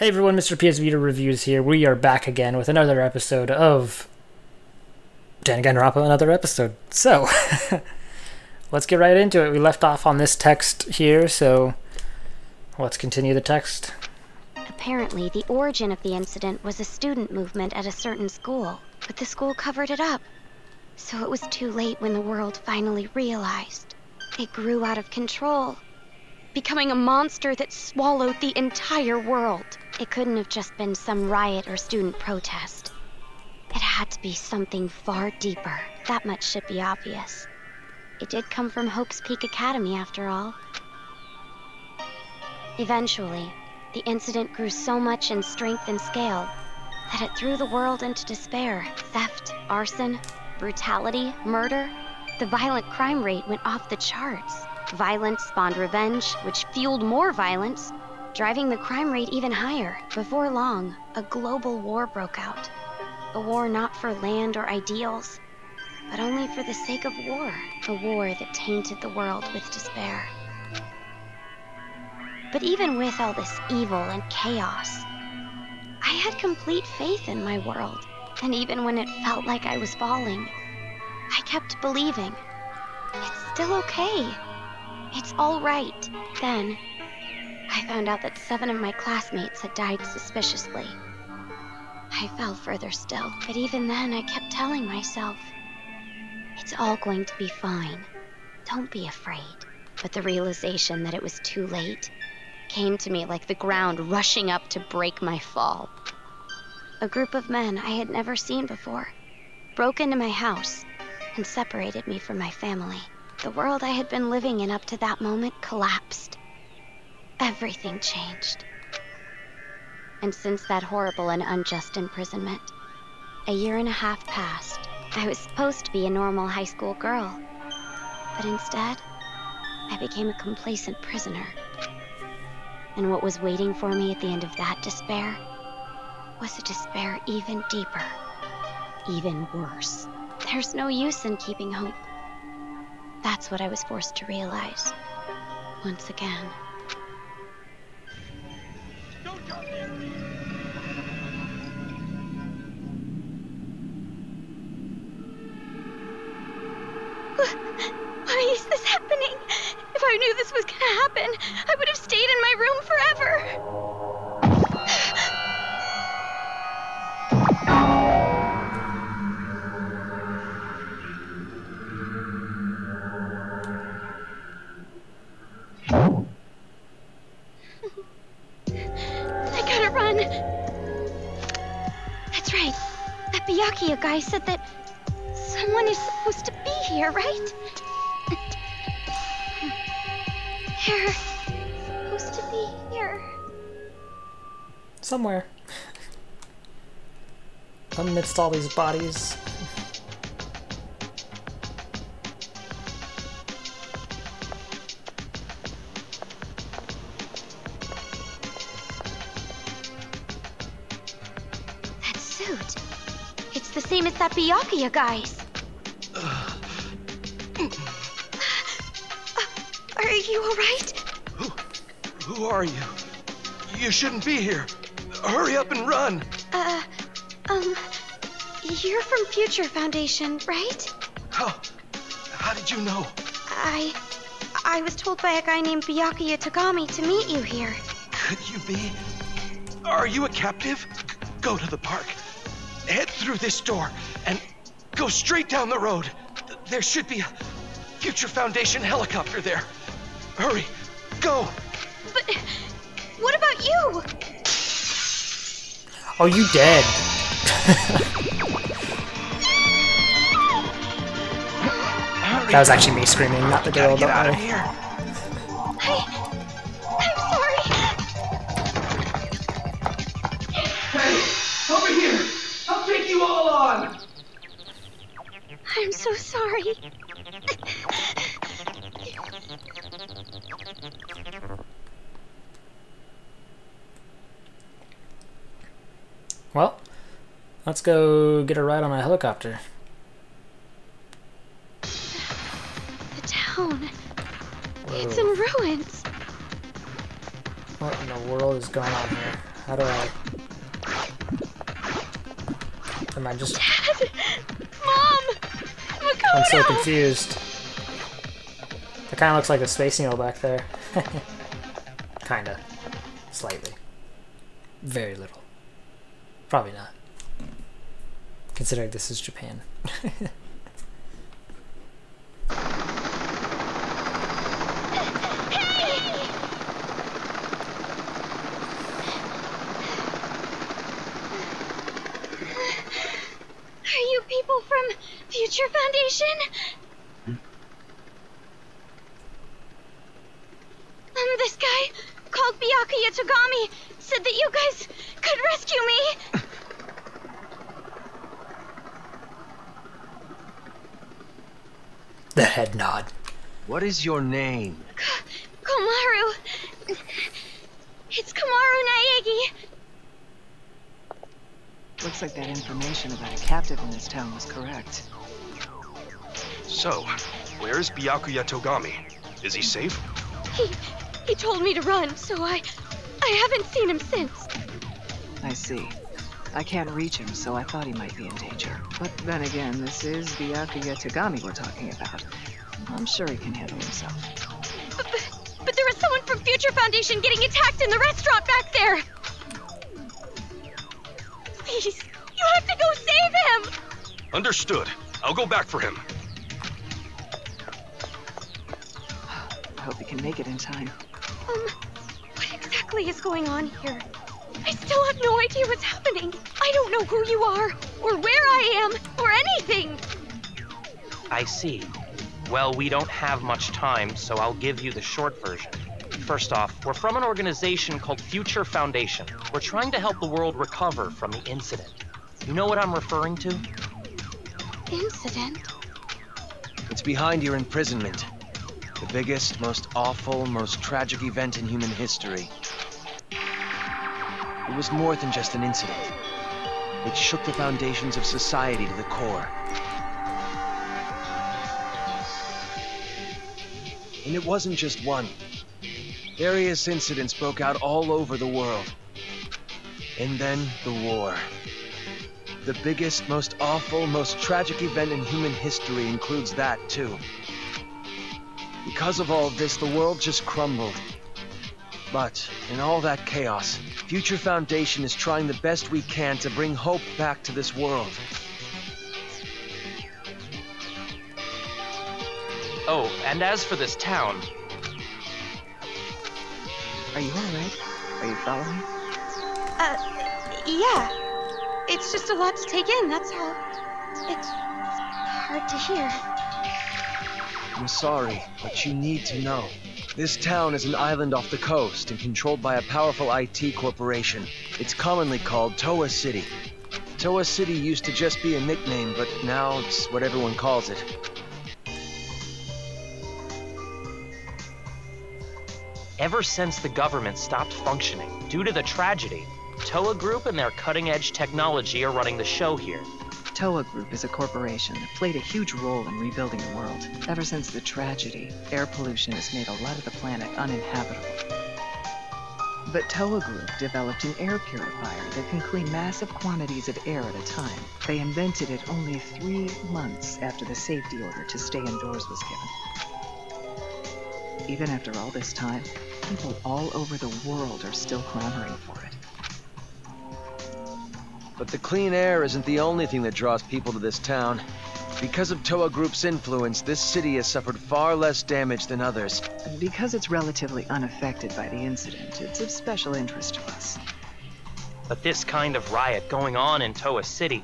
Hey everyone, Mr. PSVITA Reviews here. We are back again with another episode of Danganronpa, another episode. So, let's get right into it. We left off on this text here, so let's continue the text. Apparently, the origin of the incident was a student movement at a certain school, but the school covered it up. So it was too late when the world finally realized. It grew out of control, becoming a monster that swallowed the entire world. It couldn't have just been some riot or student protest. It had to be something far deeper. That much should be obvious. It did come from Hope's Peak Academy, after all. Eventually, the incident grew so much in strength and scale that it threw the world into despair. Theft, arson, brutality, murder. The violent crime rate went off the charts. Violence spawned revenge, which fueled more violence, driving the crime rate even higher. Before long, a global war broke out. A war not for land or ideals, but only for the sake of war. A war that tainted the world with despair. But even with all this evil and chaos, I had complete faith in my world. And even when it felt like I was falling, I kept believing. It's still okay. It's all right. Then, I found out that 7 of my classmates had died suspiciously. I fell further still, but even then I kept telling myself, it's all going to be fine. Don't be afraid. But the realization that it was too late came to me like the ground rushing up to break my fall. A group of men I had never seen before broke into my house and separated me from my family. The world I had been living in up to that moment collapsed. Everything changed. And since that horrible and unjust imprisonment, a 1.5 years passed. I was supposed to be a normal high school girl, but instead, I became a complacent prisoner. And what was waiting for me at the end of that despair was a despair even deeper, even worse. There's no use in keeping hope. That's what I was forced to realize, once again. Why is this happening? If I knew this was gonna happen, I would have stayed in my room forever. I gotta run. That's right. That Byakuya guy said that someone is supposed to be here, right? They're supposed to be here. Somewhere. Amidst all these bodies. That suit. It's the same as that Byakuya guy's. Are you alright? Who are you? You shouldn't be here. Hurry up and run. You're from Future Foundation, right? How did you know? I was told by a guy named Byakuya Tagami to meet you here. Could you be? Are you a captive? Go to the park. Head through this door and go straight down the road. There should be a Future Foundation helicopter there. Hurry, go. But what about you? Oh, you dead. Hurry. That was actually me screaming, not the girl. Get out of worry. here. I'm sorry. Hey, over here. I'll take you all on. I'm so sorry. Well, let's go get a ride on a helicopter. The town. Whoa. It's in ruins. What in the world is going on here? How do I... Am I just... Dad! Mom! Makoto! I'm so confused. It kind of looks like a space needle back there. Kinda. Slightly. Very little. Probably not. Considering this is Japan. Are you people from Future Foundation? This guy called Byakuya Togami said that you guys could rescue me. The head nod. What is your name? Komaru. It's Komaru Naegi. Looks like that information about a captive in this town was correct. So, where is Byakuya Togami? Is he safe? He told me to run, so I haven't seen him since. I see. I can't reach him, so I thought he might be in danger. But then again, this is Byakuya Togami we're talking about. I'm sure he can handle himself. But there was someone from Future Foundation getting attacked in the restaurant back there! Please, you have to go save him! Understood. I'll go back for him. I hope he can make it in time. What exactly is going on here? I still have no idea what's happening. I don't know who you are, or where I am, or anything. I see. Well, we don't have much time, so I'll give you the short version. First off, we're from an organization called Future Foundation. We're trying to help the world recover from the incident. You know what I'm referring to? Incident? It's behind your imprisonment. The biggest, most awful, most tragic event in human history. It was more than just an incident. It shook the foundations of society to the core. And it wasn't just one. Various incidents broke out all over the world. And then the war. The biggest, most awful, most tragic event in human history includes that, too. Because of all this, the world just crumbled. But, in all that chaos, Future Foundation is trying the best we can to bring hope back to this world. Oh, and as for this town... Are you alright? Are you following? Yeah. It's just a lot to take in, that's all. It's hard to hear. I'm sorry, but you need to know. This town is an island off the coast and controlled by a powerful IT corporation. It's commonly called Toa City. Toa City used to just be a nickname, but now it's what everyone calls it. Ever since the government stopped functioning due to the tragedy, Toa Group and their cutting-edge technology are running the show here. Toa Group is a corporation that played a huge role in rebuilding the world. Ever since the tragedy, air pollution has made a lot of the planet uninhabitable. But Toa Group developed an air purifier that can clean massive quantities of air at a time. They invented it only 3 months after the safety order to stay indoors was given. Even after all this time, people all over the world are still clamoring for it. But the clean air isn't the only thing that draws people to this town. Because of Toa Group's influence, this city has suffered far less damage than others. Because it's relatively unaffected by the incident, it's of special interest to us. But this kind of riot going on in Toa City,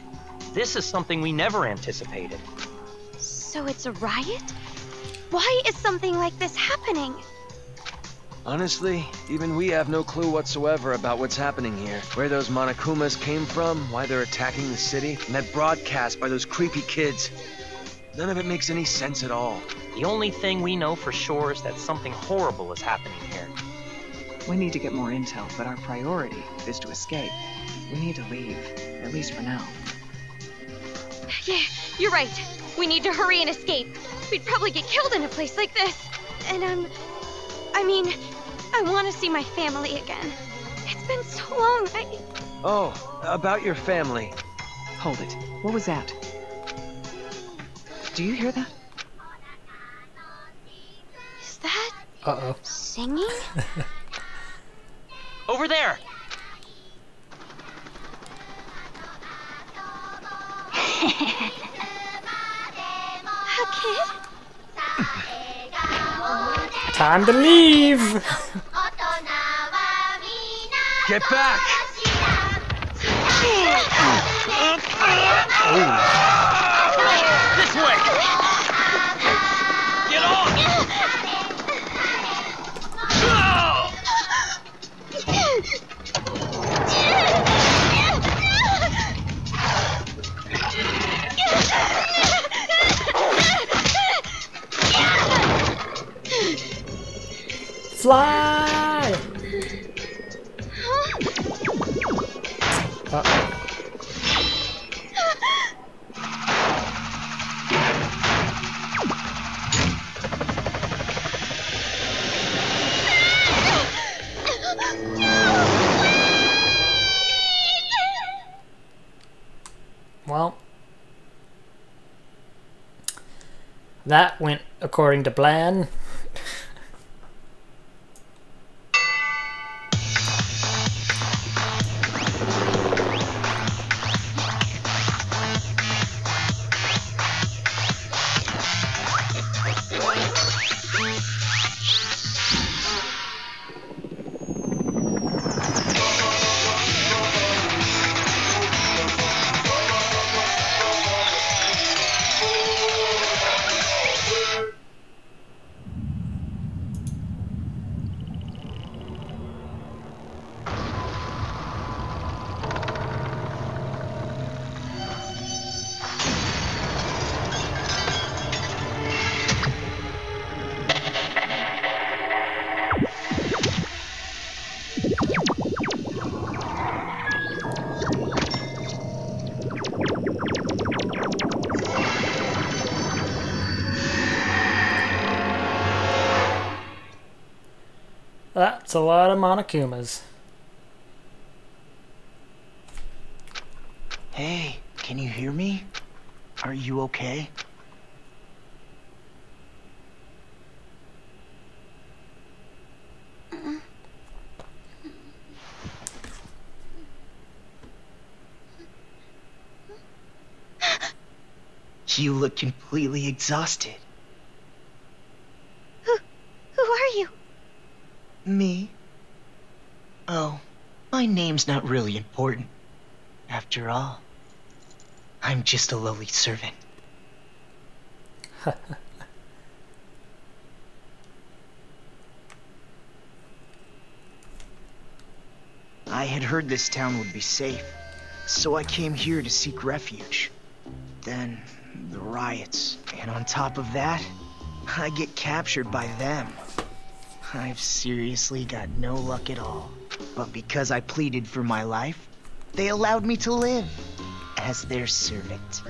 this is something we never anticipated. So it's a riot? Why is something like this happening? Honestly, even we have no clue whatsoever about what's happening here. Where those Monokumas came from, why they're attacking the city, and that broadcast by those creepy kids. None of it makes any sense at all. The only thing we know for sure is that something horrible is happening here. We need to get more intel, but our priority is to escape. We need to leave, at least for now. Yeah, you're right. We need to hurry and escape. We'd probably get killed in a place like this. And I want to see my family again. It's been so long, Oh, about your family. Hold it. What was that? Do you hear that? Is that Uh-oh. singing? Over there! A kid? Time to leave! Get back! This way! Get on! Fly! Uh-oh. Well, that went according to plan. That's a lot of Monokumas. Hey, can you hear me? Are you okay? You look completely exhausted. Who are you? Me? Oh, my name's not really important. After all, I'm just a lowly servant. I had heard this town would be safe, so I came here to seek refuge. Then, the riots, and on top of that, I get captured by them. I've seriously got no luck at all. But because I pleaded for my life, they allowed me to live as their servant.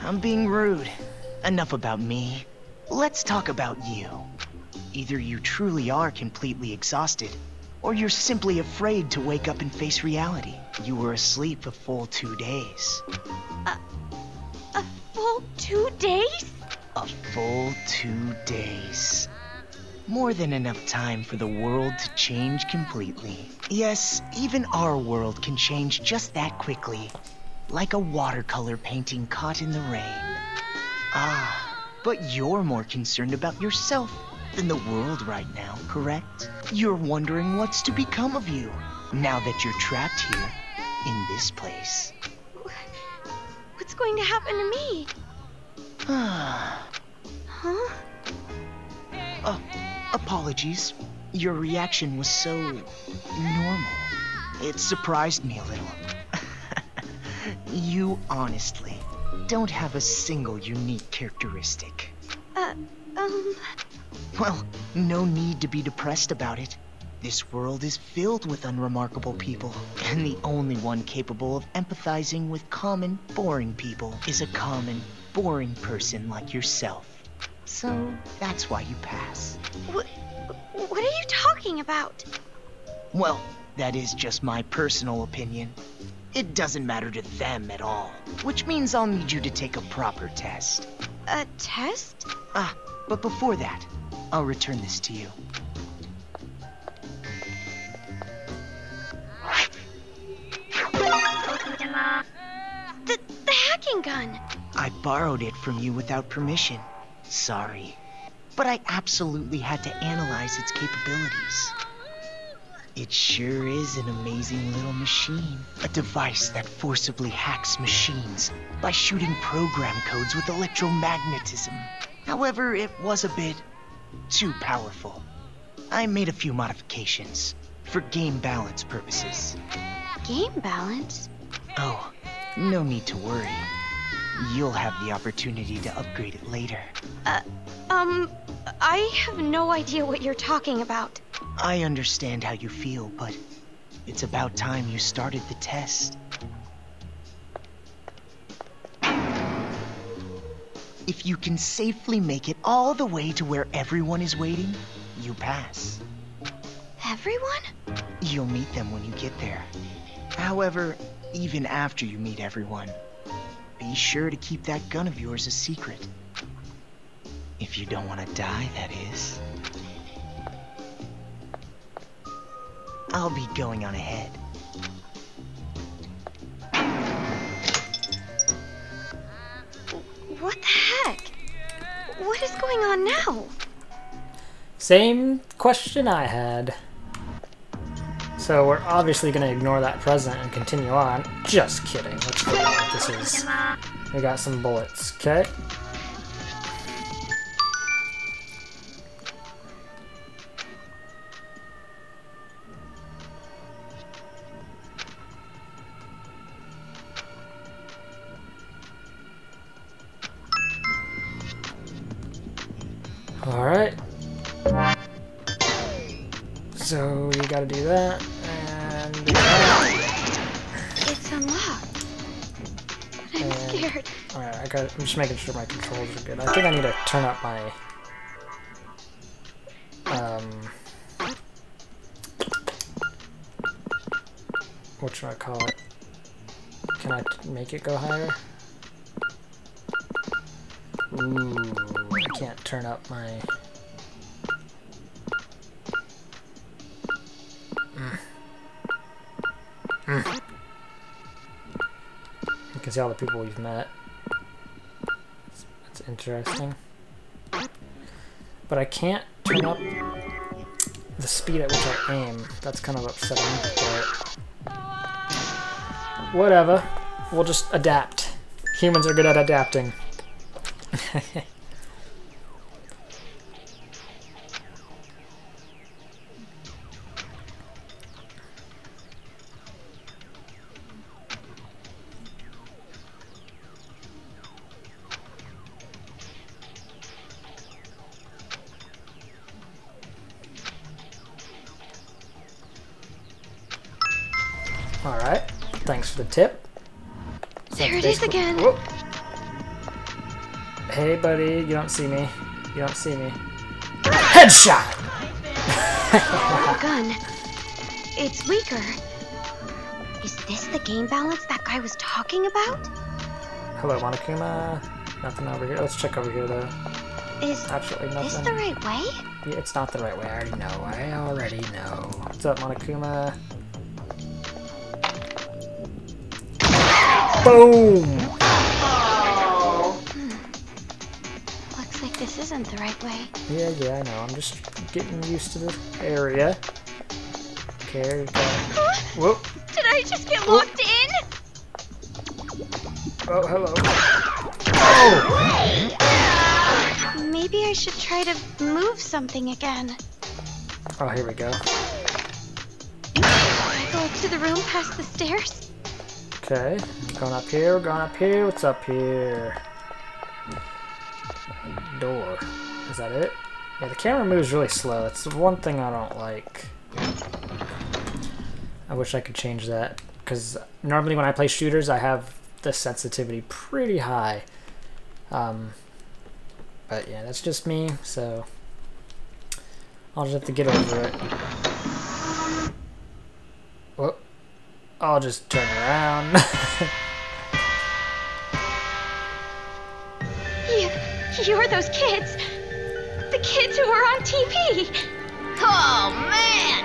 I'm being rude. Enough about me. Let's talk about you. Either you truly are completely exhausted, or you're simply afraid to wake up and face reality. You were asleep a full 2 days. A full 2 days? A full 2 days. More than enough time for the world to change completely. Yes, even our world can change just that quickly. Like a watercolor painting caught in the rain. Ah, but you're more concerned about yourself than the world right now, correct? You're wondering what's to become of you, now that you're trapped here, in this place. What's going to happen to me? Huh? Apologies. Your reaction was so normal. It surprised me a little. You honestly don't have a single unique characteristic. Well, no need to be depressed about it. This world is filled with unremarkable people, and the only one capable of empathizing with common, boring people is a common, boring person like yourself. So, that's why you pass. What What are you talking about? Well, that is just my personal opinion. It doesn't matter to them at all, which means I'll need you to take a proper test. A test? Ah, but before that, I'll return this to you. The hacking gun. I borrowed it from you without permission. Sorry. But I absolutely had to analyze its capabilities. It sure is an amazing little machine. A device that forcibly hacks machines by shooting program codes with electromagnetism. However, it was a bit too powerful. I made a few modifications for game balance purposes. Game balance? Oh, no need to worry. You'll have the opportunity to upgrade it later. I have no idea what you're talking about. I understand how you feel, but it's about time you started the test. If you can safely make it all the way to where everyone is waiting, you pass. Everyone? You'll meet them when you get there. However, even after you meet everyone, be sure to keep that gun of yours a secret. If you don't want to die, that is. I'll be going on ahead. What the heck? What is going on now? Same question I had. So we're obviously going to ignore that present and continue on. Just kidding. Let's figure out what this is. We got some bullets, okay? Alright. So you gotta do that, and do that. It's unlocked. I'm scared. Alright, I'm just making sure my controls are good. I think I need to turn up my whatchamacallit? Can I make it go higher? Ooh, I can't turn up my... You can see all the people we've met. It's interesting. But I can't turn up the speed at which I aim. That's kind of upsetting, but... whatever. We'll just adapt. Humans are good at adapting. Alright, thanks for the tip. There it is again. Whoop. Hey buddy, you don't see me. You don't see me. Headshot! The gun. It's weaker. Is this the game balance that guy was talking about? Hello, Monokuma. Nothing over here. Let's check over here though. Is Absolutely nothing. this the right way? Yeah, it's not the right way. I already know. What's up, Monokuma? Boom! Looks like this isn't the right way. Yeah, I know. I'm just getting used to the area. Okay, whoop. Did I just get locked in? Oh, hello. Oh! Maybe I should try to move something again. Oh, here we go. Go up to the room past the stairs. Okay, going up here, going up here. What's up here? Door. Is that it? Yeah, the camera moves really slow. That's the one thing I don't like. I wish I could change that, because normally when I play shooters, I have the sensitivity pretty high. But yeah, that's just me, so... I'll just have to get over it. Whoop. I'll just turn around. You're those kids. The kids who were on TV. Oh, man!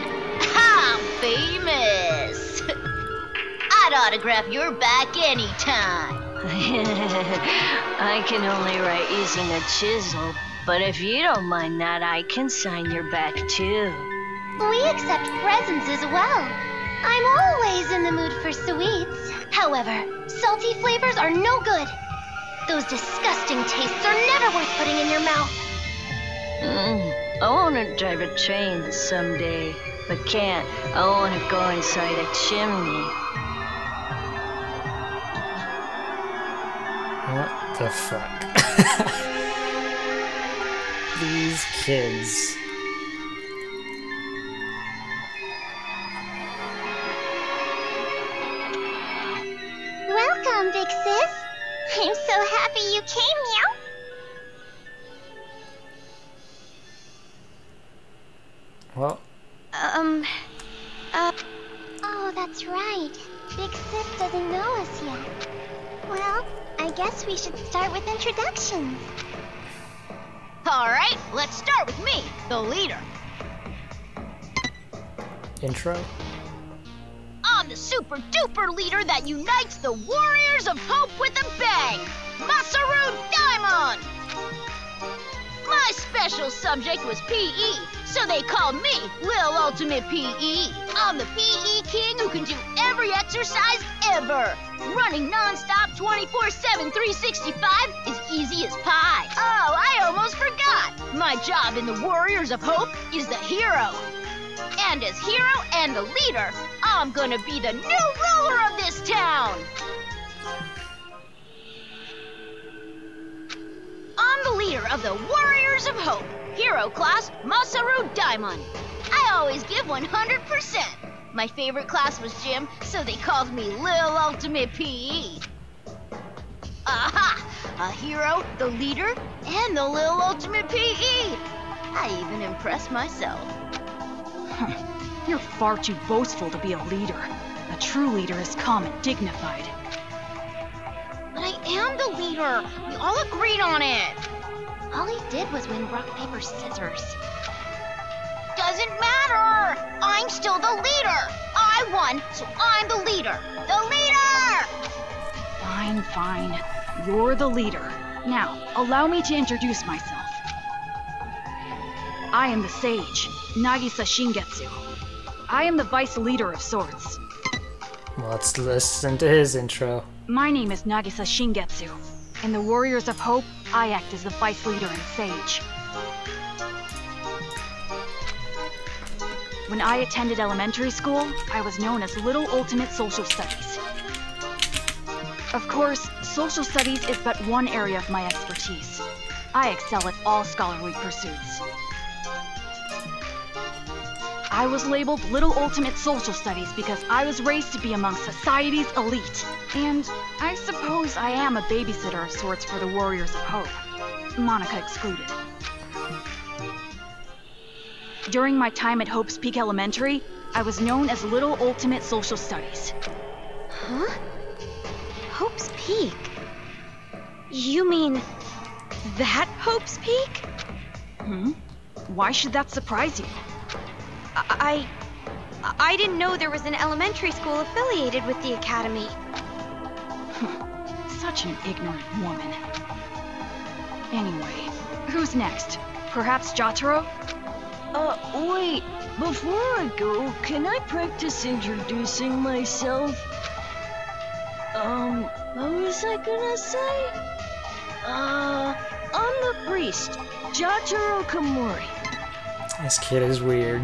I'm famous! I'd autograph your back anytime. I can only write using a chisel, but if you don't mind that, I can sign your back too. We accept presents as well. I'm always in the mood for sweets. However, salty flavors are no good. Those disgusting tastes are never worth putting in your mouth. I want to drive a train someday, but can't. I want to go inside a chimney. What the fuck? These kids. Welcome, big sis. I'm so happy you came, meow. Well. Oh, that's right. Big sis doesn't know us yet. Well, I guess we should start with introductions. Alright, let's start with me, the leader. Intro? I'm the super duper leader that unites the Warriors of Hope with a bang! Masaru Daimon! My special subject was PE, so they called me Lil Ultimate PE. I'm the PE king who can do every exercise ever. Running non-stop 24/7 365 is easy as pie. Oh, I almost forgot. My job in the Warriors of Hope is the hero. And as hero and the leader, I'm gonna be the new ruler of this town. I'm the leader of the Warriors of Hope. Hero class, Masaru Daimon. I always give 100%. My favorite class was gym, so they called me Lil Ultimate PE. Aha! A hero, the leader, and the Lil Ultimate PE. I even impressed myself. You're far too boastful to be a leader. A true leader is calm and dignified. But I am the leader. We all agreed on it. All he did was win rock, paper, scissors. Doesn't matter. I'm still the leader. I won, so I'm the leader. The leader! Fine, fine. You're the leader. Now, allow me to introduce myself. I am the sage, Nagisa Shingetsu. I am the vice leader of sorts. Let's listen to his intro. My name is Nagisa Shingetsu. In the Warriors of Hope, I act as the vice leader and sage. When I attended elementary school, I was known as Little Ultimate Social Studies. Of course, social studies is but one area of my expertise. I excel at all scholarly pursuits. I was labeled Little Ultimate Social Studies because I was raised to be among society's elite. And I suppose I am a babysitter of sorts for the Warriors of Hope, Monica excluded. During my time at Hope's Peak Elementary, I was known as Little Ultimate Social Studies. Huh? Hope's Peak? You mean that Hope's Peak? Why should that surprise you? I didn't know there was an elementary school affiliated with the academy. Such an ignorant woman. Anyway, who's next? Perhaps Jotaro? Wait. Before I go, can I practice introducing myself? What was I gonna say? I'm the priest, Jotaro Kamori. This kid is weird.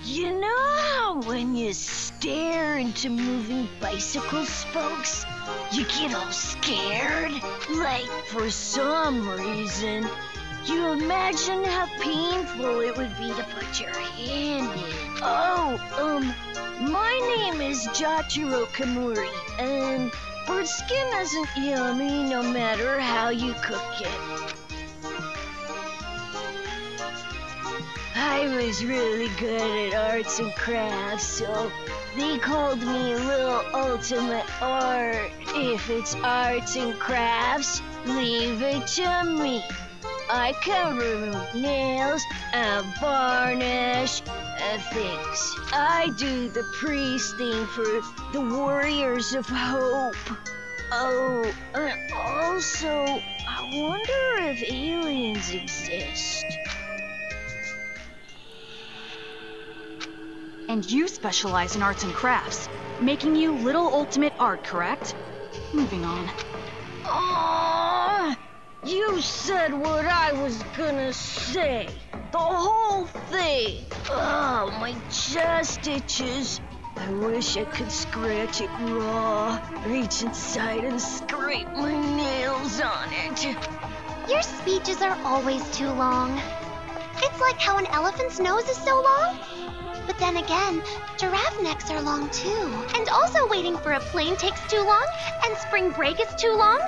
You know how when you stare into moving bicycle spokes, you get all scared? Like, for some reason, you imagine how painful it would be to put your hand in. My name is Jotaro Kamori, and bird skin isn't yummy no matter how you cook it. I was really good at arts and crafts, so they called me Little Ultimate Art. If it's arts and crafts, leave it to me. I can remove nails and varnish things. I do the priest thing for the Warriors of Hope. Oh, and also, I wonder if aliens exist. And you specialize in arts and crafts, making you Little Ultimate Art, correct? Moving on. You said what I was gonna say. The whole thing. Oh, my chest itches. I wish I could scratch it raw, reach inside and scrape my nails on it. Your speeches are always too long. It's like how an elephant's nose is so long. But then again, giraffe necks are long too. And also waiting for a plane takes too long, and spring break is too long.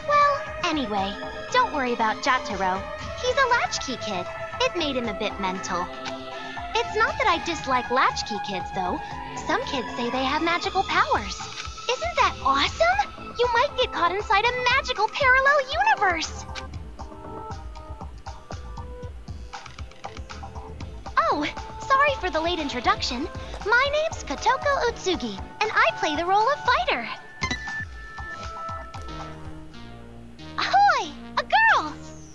Well, anyway, don't worry about Jotaro. He's a latchkey kid. It made him a bit mental. It's not that I dislike latchkey kids, though. Some kids say they have magical powers. Isn't that awesome? You might get caught inside a magical parallel universe. Oh, sorry for the late introduction. My name's Kotoko Utsugi, and I play the role of fighter. Ahoy! A girl!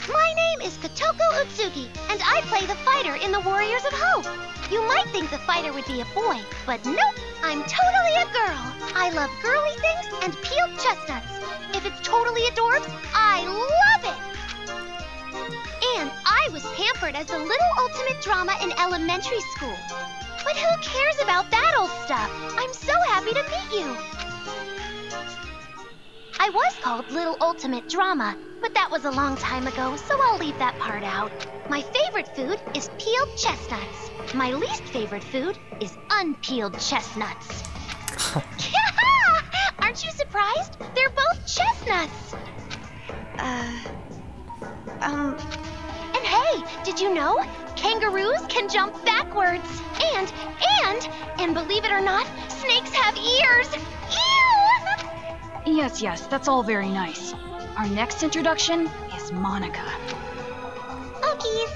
My name is Kotoko Utsugi, and I play the fighter in the Warriors of Hope. You might think the fighter would be a boy, but nope, I'm totally a girl. I love girly things and peeled chestnuts. If it's totally adorbs, I love it! And I was pampered as the little ultimate drama in elementary school. But who cares about that old stuff? I'm so happy to meet you. I was called Little Ultimate Drama, but that was a long time ago, so I'll leave that part out. My favorite food is peeled chestnuts. My least favorite food is unpeeled chestnuts. Aren't you surprised? They're both chestnuts. And hey, did you know? Kangaroos can jump backwards. And believe it or not, snakes have ears. Ew! Yes, that's all very nice. Our next introduction is Monica. Okies.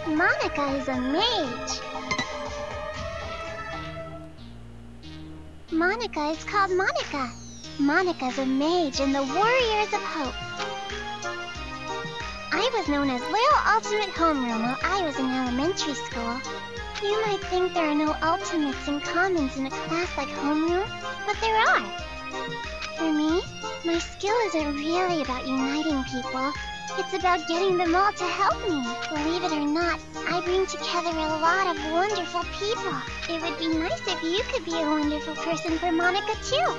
Monica is a mage. Monica is called Monica. Monica's a mage in the Warriors of Hope. I was known as Little Ultimate Homeroom while I was in elementary school. You might think there are no ultimates and commons in a class like homeroom, but there are. For me, my skill isn't really about uniting people. It's about getting them all to help me. Believe it or not, I bring together a lot of wonderful people. It would be nice if you could be a wonderful person for Monica, too.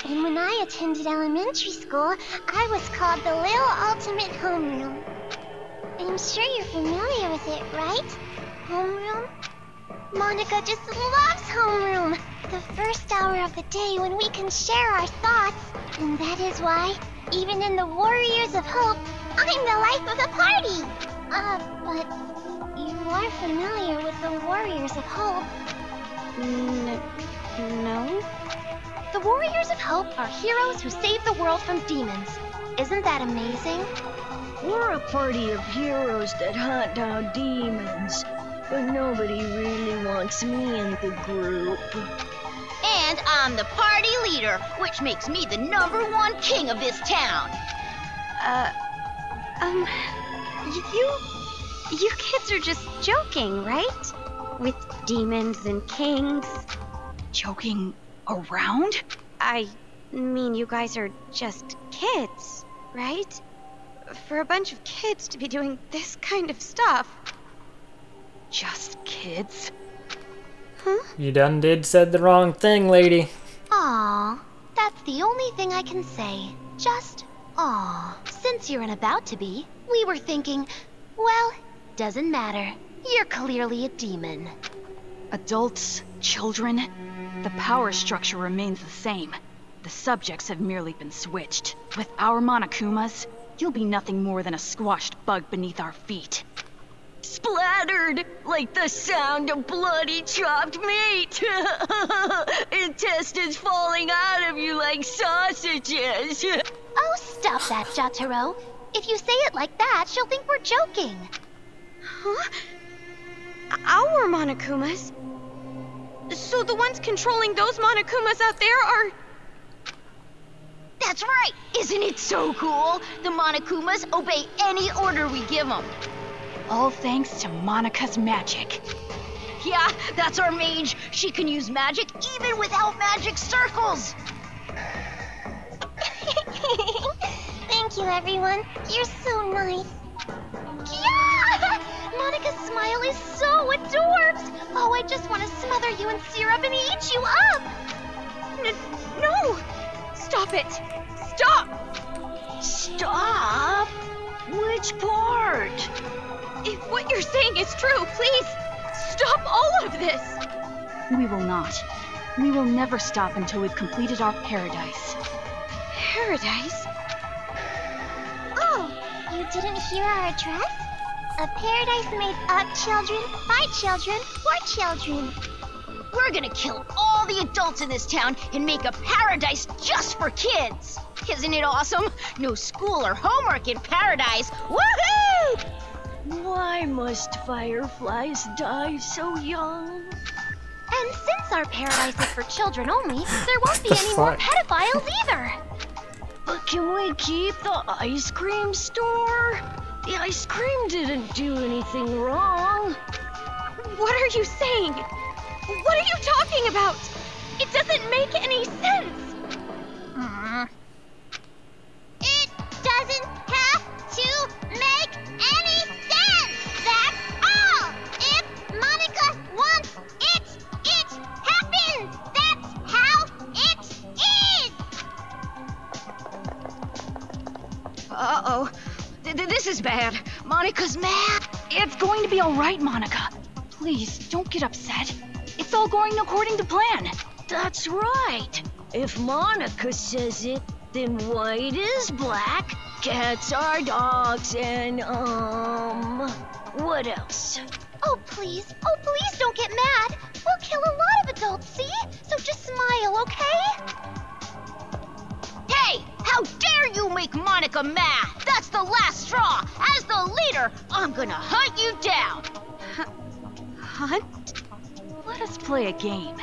And when I attended elementary school, I was called the Little Ultimate Homeroom. I'm sure you're familiar with it, right? Homeroom? Monica just loves homeroom. The first hour of the day when we can share our thoughts. And that is why, even in the Warriors of Hope, I'm the life of the party. But you are familiar with the Warriors of Hope. No? The Warriors of Hope are heroes who save the world from demons. Isn't that amazing? We're a party of heroes that hunt down demons, but nobody really wants me in the group. And I'm the party leader, which makes me the #1 king of this town. You kids are just joking, right? With demons and kings. Joking around? I mean, you guys are just kids, right? For a bunch of kids to be doing this kind of stuff. Just kids? Huh? You done said the wrong thing, lady. Aw, that's the only thing I can say. Just aw. Since you're an about to be, we were thinking, well, doesn't matter. You're clearly a demon. Adults, children, the power structure remains the same. The subjects have merely been switched. With our Monokumas, you'll be nothing more than a squashed bug beneath our feet. Splattered like the sound of bloody chopped meat. Intestines falling out of you like sausages. Oh, stop that, Jotaro. If you say it like that, she'll think we're joking. Huh? Our Monokumas? So the ones controlling those Monokumas out there are... That's right! Isn't it so cool? The Monokumas obey any order we give them. All thanks to Monika's magic. Yeah, that's our mage. She can use magic even without magic circles. Thank you, everyone. You're so nice. Yeah! Monika's smile is so adorbs. Oh, I just want to smother you in syrup and eat you up. No! Stop it! Stop! Stop? Which part? If what you're saying is true, please, stop all of this! We will not. We will never stop until we've completed our paradise. Paradise? Oh, you didn't hear our address? A paradise made of children, by children, for children. We're gonna kill all the adults in this town and make a paradise just for kids. Isn't it awesome? No school or homework in paradise. Woohoo! Why must fireflies die so young? And since our paradise is for children only, there won't be any more pedophiles either. But can we keep the ice cream store? The ice cream didn't do anything wrong. What are you saying? What are you talking about? It doesn't make any sense. It doesn't have to make any sense. That's all. If Monika wants it, it happens. That's how it is. Uh-oh. This is bad. Monika's mad. It's going to be all right, Monika. Please, don't get upset. It's all going according to plan. That's right. If Monika says it, then white is black, cats are dogs, and, what else? Oh, please don't get mad. We'll kill a lot of adults, see? So just smile, okay? Hey, how dare you make Monika mad? That's the last straw. As the leader, I'm gonna hunt you down. Hunt? Let us play a game.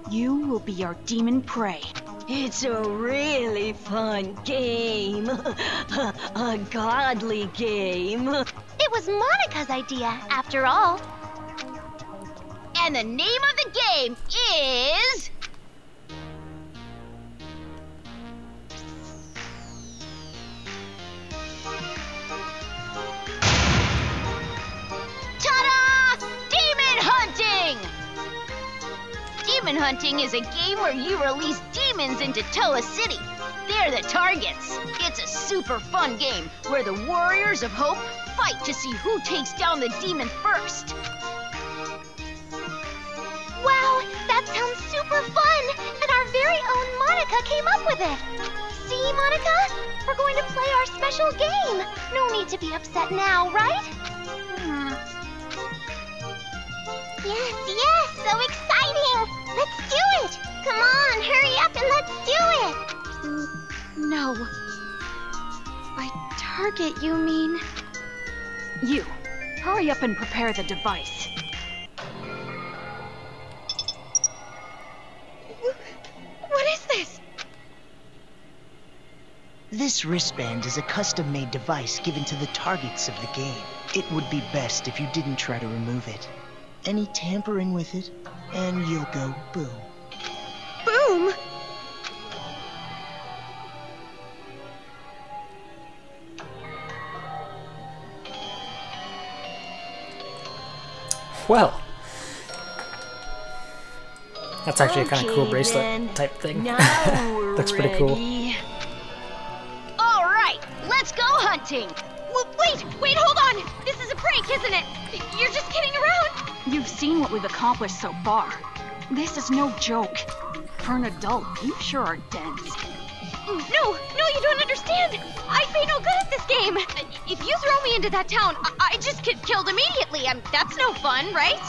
You will be our demon prey. It's a really fun game. A godly game. It was Monika's idea, after all. And the name of the game is... Ta-da! Demon Hunting! Demon Hunting is a game where you release demons into Toa City. They're the targets. It's a super fun game where the Warriors of Hope fight to see who takes down the demon first. Wow, that sounds super fun! And our very own Monika came up with it! See, Monika? We're going to play our special game! No need to be upset now, right? Yes, so exciting! Let's do it! Come on, hurry up and let's do it! No. By target, you mean? You, hurry up and prepare the device. What is this? This wristband is a custom-made device given to the targets of the game. It would be best if you didn't try to remove it. Any tampering with it, and you'll go boom. Boom? Well, that's actually a kind of cool bracelet type thing. Looks pretty cool. All right, let's go hunting. Wait, hold on! This is a prank, isn't it? You're just kidding around? You've seen what we've accomplished so far. This is no joke. For an adult, you sure are dense. No, you don't understand. I'd be no good at this game. If you throw me into that town, I just get killed immediately. That's no fun, right?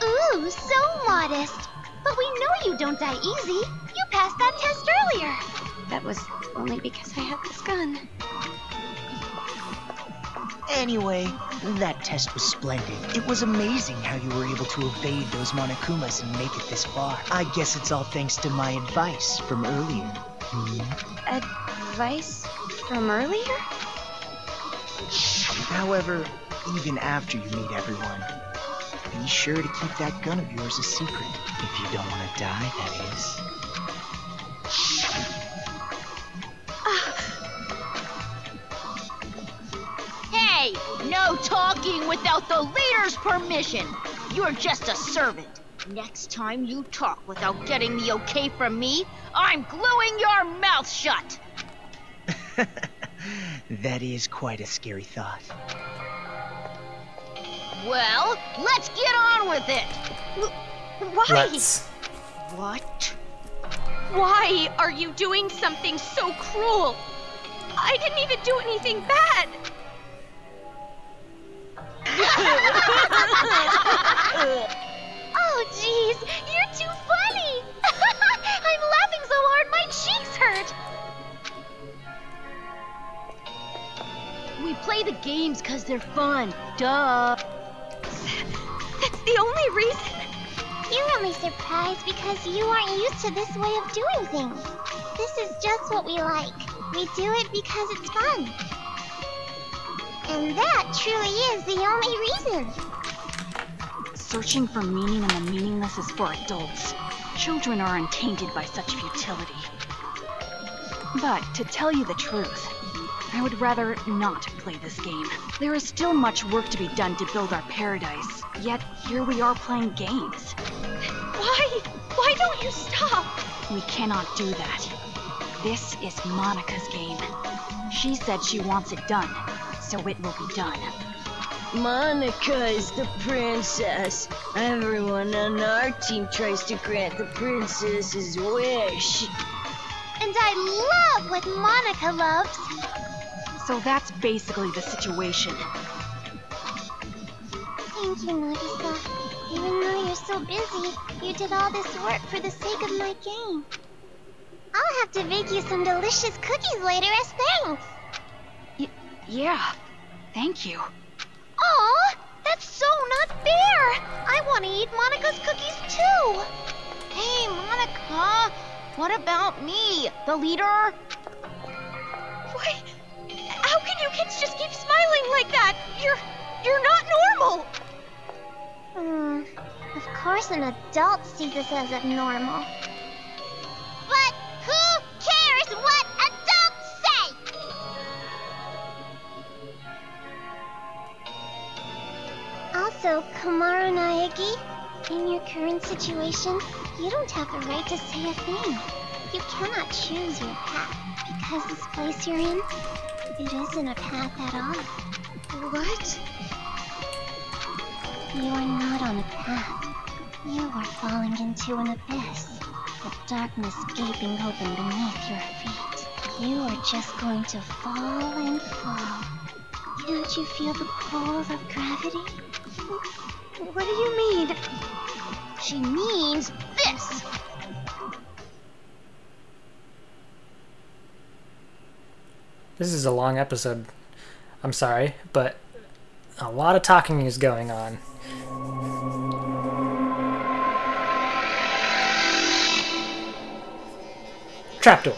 Ooh, so modest. But we know you don't die easy. You passed that test earlier. That was only because I had this gun. Anyway, that test was splendid. It was amazing how you were able to evade those Monokumas and make it this far. I guess it's all thanks to my advice from earlier. Advice from earlier? However, even after you meet everyone, be sure to keep that gun of yours a secret. If you don't want to die, that is. Hey, no talking without the leader's permission. You're just a servant. Next time you talk without getting the okay from me, I'm gluing your mouth shut. That is quite a scary thought. Well, let's get on with it. Why? Let's. What? Why are you doing something so cruel? I didn't even do anything bad. Oh, jeez, you're too funny. I'm laughing so hard my cheeks hurt. We play the games because they're fun. Duh. That's the only reason. You're only surprised because you aren't used to this way of doing things. This is just what we like. We do it because it's fun. And that truly is the only reason. Searching for meaning in the meaningless is for adults. Children are untainted by such futility. But to tell you the truth, I would rather not play this game. There is still much work to be done to build our paradise. Yet here we are playing games. Why? Why don't you stop? We cannot do that. This is Monica's game. She said she wants it done, so it will be done. Monica is the princess. Everyone on our team tries to grant the princess's wish. And I love what Monica loves. So that's basically the situation. Thank you, Nagisa. Even though you're so busy, you did all this work for the sake of my game. I'll have to bake you some delicious cookies later as thanks. Yeah, thank you. Aw, that's so not fair. I want to eat Monica's cookies too. Hey, Monica. What about me, the leader? Why? How can you kids just keep smiling like that? You're not normal. Of course an adult sees this as abnormal. But who cares what adults say? Also, Kamaru Naegi, in your current situation, you don't have the right to say a thing. You cannot choose your path, because this place you're in, it isn't a path at all. What? You are not on a path. You are falling into an abyss, the darkness gaping open beneath your feet. You are just going to fall and fall. Can't you feel the pull of gravity? What do you mean? She means this. This is a long episode. I'm sorry, but a lot of talking is going on. Trapdoor.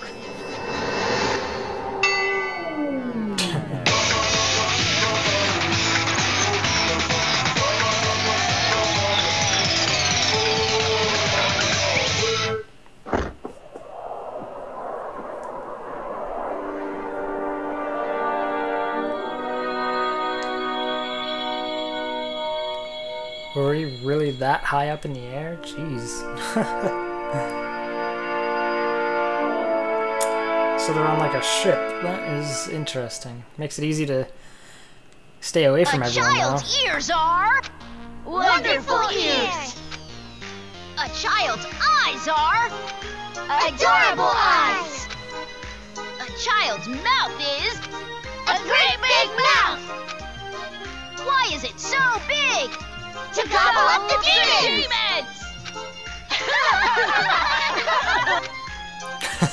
Were we really that high up in the air? Jeez. So they're on like a ship. That is interesting. Makes it easy to stay away from everyone now. A child's ears are wonderful ears. A child's eyes are Adorable eyes. child's mouth is a great big mouth. Why is it so big? To gobble up the demons!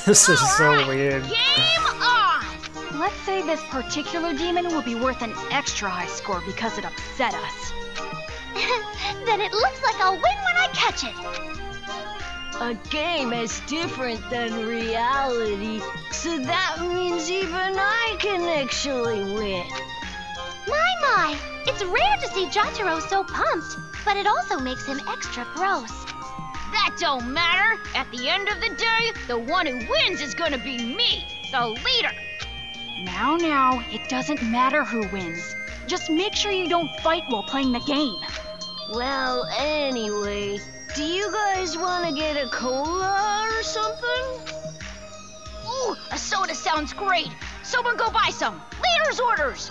This is so weird. Game on! Let's say this particular demon will be worth an extra high score because it upset us. Then it looks like I'll win when I catch it. A game is different than reality, so that means even I can actually win. My! It's rare to see Jotaro so pumped, but it also makes him extra gross. That don't matter. At the end of the day, the one who wins is gonna be me, the leader. Now, it doesn't matter who wins. Just make sure you don't fight while playing the game. Well, anyway, do you guys want to get a cola or something? Ooh, a soda sounds great. Someone go buy some. Leader's orders.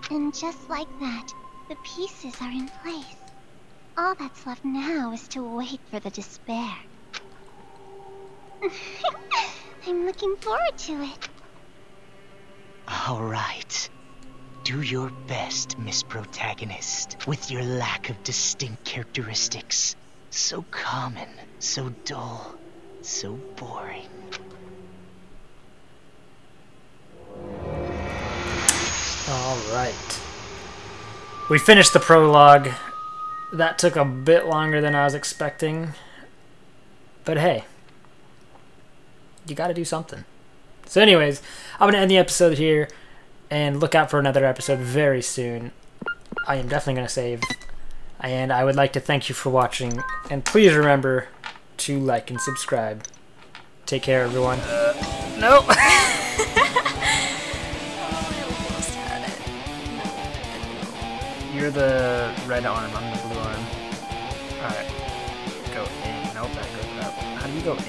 And just like that, the pieces are in place. All that's left now is to wait for the despair. I'm looking forward to it. All right. Do your best, Miss Protagonist, with your lack of distinct characteristics. So common, so dull, so boring. All right. We finished the prologue. That took a bit longer than I was expecting. But hey, you gotta do something. So anyways, I'm going to end the episode here and look out for another episode very soon. I am definitely going to save. And I would like to thank you for watching. And please remember to like and subscribe. Take care, everyone. No! You're the red arm, I'm the blue arm. Alright. Go in. Nope, that goes up. How do you go in?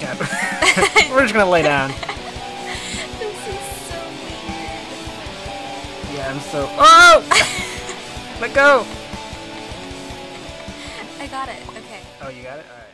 God. We're just gonna lay down. This is so weird. Yeah, I'm so... Oh! Let go! I got it. Okay. Oh, you got it? Alright.